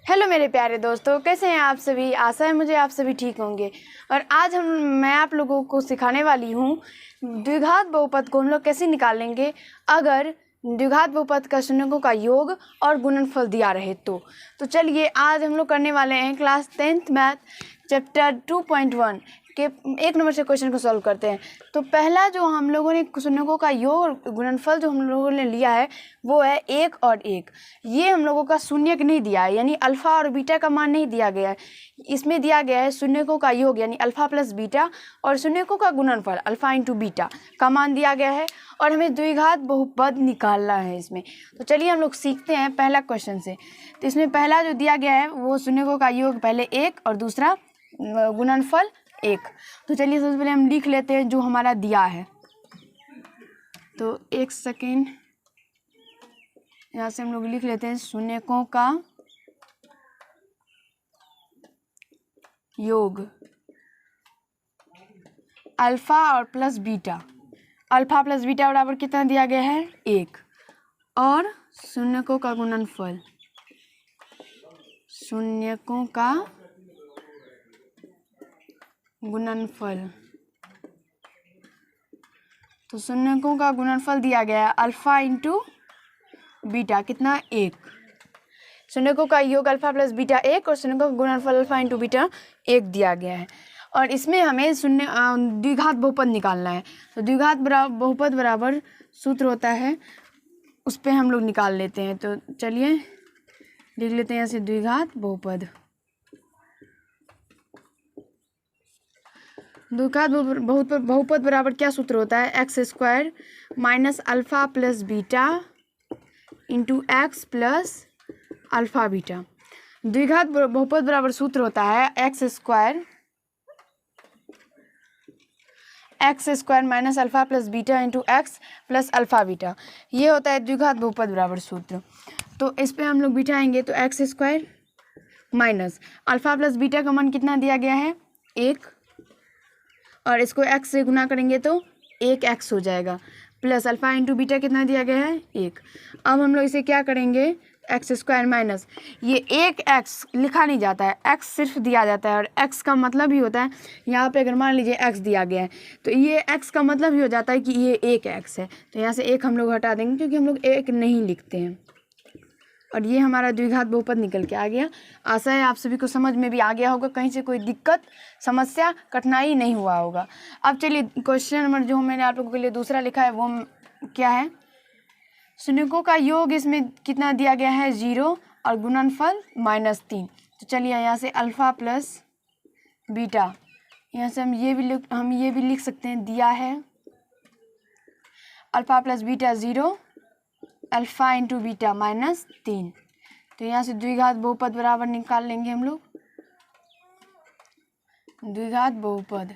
Hello मेरे प्यारे दोस्तों, कैसे हैं आप सभी। आशा है मुझे आप सभी ठीक होंगे। और आज मैं आप लोगों को सिखाने वाली हूँ द्विघात बहुपद को हम लोग कैसे निकालेंगे अगर द्विघात बहुपद का शून्यकों का योग और गुणनफल दिया रहे तो चलिए आज हम लोग करने वाले हैं क्लास 10th मैथ चैप्टर 2.1 के 1 नंबर से क्वेश्चन को सॉल्व करते हैं। तो पहला जो हम लोगों ने शून्यकों का योग और गुणनफल जो हम लोगों ने लिया है वो है 1 और 1। ये हम लोगों का शून्यक नहीं दिया है, यानी अल्फ़ा और बीटा का मान नहीं दिया गया है। इसमें दिया गया है शून्यकों का योग यानी अल्फ़ा प्लस बीटा और शून्यकों का गुणनफल अल्फ़ा इंटू बीटा का मान दिया गया है और हमें द्विघात बहुपद निकालना है इसमें। तो चलिए हम लोग सीखते हैं पहला क्वेश्चन से। तो इसमें पहला जो दिया गया है वो शून्यकों का योग पहले 1 और दूसरा गुणनफल 1। तो चलिए सबसे पहले हम लिख लेते हैं जो हमारा दिया है। तो एक सेकेंड, यहाँ से हम लोग लिख लेते हैं शून्यकों का योग अल्फ़ा और plus beta. Alpha plus beta बराबर कितना दिया गया है 1 और शून्यकों का गुणनफल शून्यकों का गुणनफल। तो शून्यकों का गुणनफल दिया गया है अल्फ़ा इंटू बीटा कितना 1। शून्यकों का योग अल्फ़ा प्लस बीटा 1 और शून्यकों का गुणनफल अल्फ़ा इंटू बीटा 1 दिया गया है। और इसमें हमें द्विघात बहुपद निकालना है। तो द्विघात बहुपद बराबर सूत्र होता है, उस पर हम लोग निकाल लेते हैं। तो चलिए लिख लेते हैं ऐसे द्विघात बहुपद। द्विघात बहुपद बराबर क्या सूत्र होता है x square minus alpha plus beta into x plus alpha beta. द्विघात बहुपद बराबर सूत्र होता है x square minus alpha plus beta into x plus alpha beta. ये होता है द्विघात बहुपद बराबर सूत्र। तो इस पर हम लोग बिठाएंगे तो x square minus alpha plus beta का मान कितना दिया गया है 1 और इसको x से गुना करेंगे तो 1x हो जाएगा प्लस अल्फ़ा इंटू बीटा कितना दिया गया है 1। अब हम लोग इसे क्या करेंगे एक्स स्क्वायर माइनस ये 1x लिखा नहीं जाता है, x सिर्फ दिया जाता है और x का मतलब ही होता है यहाँ पे अगर मान लीजिए x दिया गया है तो ये x का मतलब ही हो जाता है कि ये 1x है। तो यहाँ से 1 हम लोग हटा देंगे क्योंकि हम लोग 1 नहीं लिखते हैं। और ये हमारा द्विघात बहुपद निकल के आ गया। आशा है आप सभी को समझ में भी आ गया होगा, कहीं से कोई दिक्कत समस्या कठिनाई नहीं हुआ होगा। अब चलिए क्वेश्चन नंबर जो मैंने आप लोगों के लिए दूसरा लिखा है वो क्या है शून्यकों का योग इसमें कितना दिया गया है 0 और गुणनफल -3। तो चलिए यहाँ से अल्फ़ा प्लस बीटा, यहाँ से हम ये भी लिख सकते हैं दिया है alpha plus beta 0 alpha into beta -3। तो यहाँ से द्विघात बहुपद बराबर निकाल लेंगे हम लोग। द्विघात बहुपद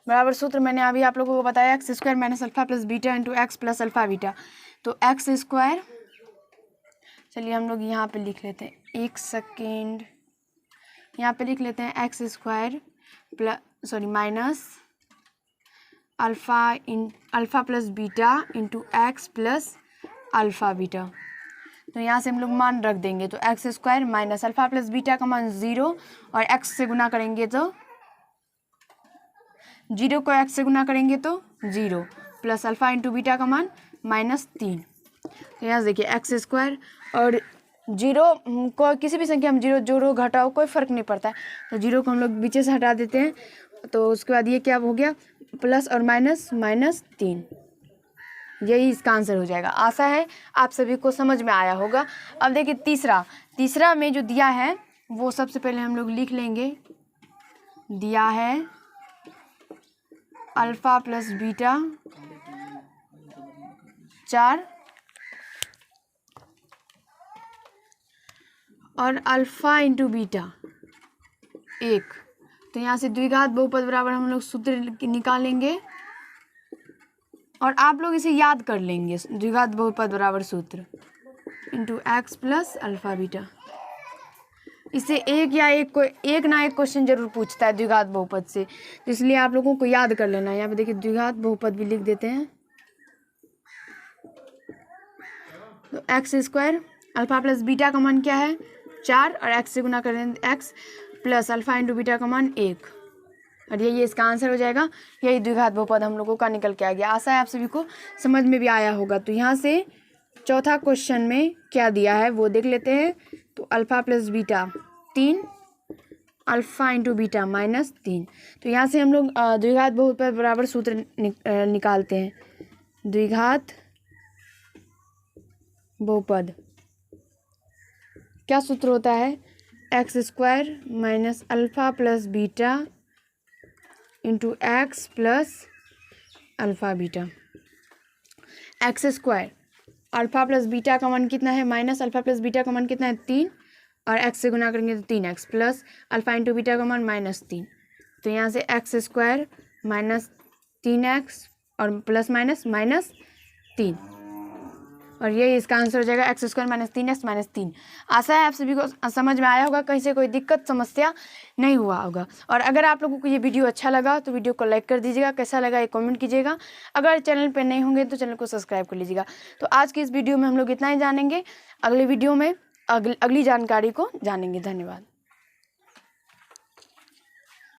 बराबर सूत्र मैंने अभी आप लोगों को बताया x square minus alpha plus beta into x plus alpha beta. तो एक्स स्क्वायर, चलिए हम लोग यहाँ पे लिख लेते हैं एक सेकेंड, यहाँ पे लिख लेते हैं x square minus alpha plus beta into x plus alpha beta. तो यहाँ से हम लोग मान रख देंगे तो x square minus alpha plus beta का मान 0 और एक्स से गुना करेंगे तो 0 को एक्स से गुना करेंगे तो 0 प्लस अल्फ़ा इंटू बीटा का मान -3। तो यहाँ से देखिए एक्स स्क्वायर और 0 को किसी भी संख्या में 0 जोड़ो घटाओ कोई फ़र्क नहीं पड़ता है। तो 0 को हम लोग पीछे से हटा देते हैं। तो उसके बाद ये क्या हो गया प्लस और -3। यही इसका आंसर हो जाएगा। आशा है आप सभी को समझ में आया होगा। अब देखिए तीसरा में जो दिया है वो सबसे पहले हम लोग लिख लेंगे। दिया है अल्फ़ा प्लस बीटा 4 और अल्फ़ा इंटू बीटा 1। तो यहाँ से द्विघात बहुपद बराबर हम लोग सूत्र निकालेंगे और आप लोग इसे याद कर लेंगे। द्विघात बहुपद बराबर सूत्र into x plus alpha beta. इससे एक ना एक क्वेश्चन जरूर पूछता है द्विघात बहुपद से, इसलिए आप लोगों को याद कर लेना है। यहाँ पे देखिए द्विघात बहुपद भी लिख देते हैं तो x square alpha plus beta का मान क्या है 4 और एक्स से गुना करें x plus alpha into beta का मान 1 और ये इसका आंसर हो जाएगा। यही द्विघात बहुपद हम लोगों का निकल के आ गया। आशा है आप सभी को समझ में भी आया होगा। तो यहाँ से चौथा क्वेश्चन में क्या दिया है वो देख लेते हैं। तो alpha plus beta 3 alpha into beta -3। तो यहाँ से हम लोग द्विघात बहुपद बराबर सूत्र निकालते हैं। द्विघात बहुपद क्या सूत्र होता है x square minus alpha plus beta into x plus alpha beta. X square alpha plus beta का मान कितना है माइनस अल्फ़ा प्लस बीटा का मान कितना है 3 और एक्स से गुना करेंगे तो 3x plus alpha into beta का मान -3। तो यहाँ से एक्स स्क्वायर माइनस 3x और प्लस -3 और ये इसका आंसर हो जाएगा एक्स स्क्वायर -3x -3। आशा है आप सभी को समझ में आया होगा, कहीं से कोई दिक्कत समस्या नहीं हुआ होगा। और अगर आप लोगों को ये वीडियो अच्छा लगा तो वीडियो को लाइक कर दीजिएगा, कैसा लगा ये कमेंट कीजिएगा। अगर चैनल पर नहीं होंगे तो चैनल को सब्सक्राइब कर लीजिएगा। तो आज की इस वीडियो में हम लोग इतना ही जानेंगे, अगले वीडियो में अगली जानकारी को जानेंगे। धन्यवाद।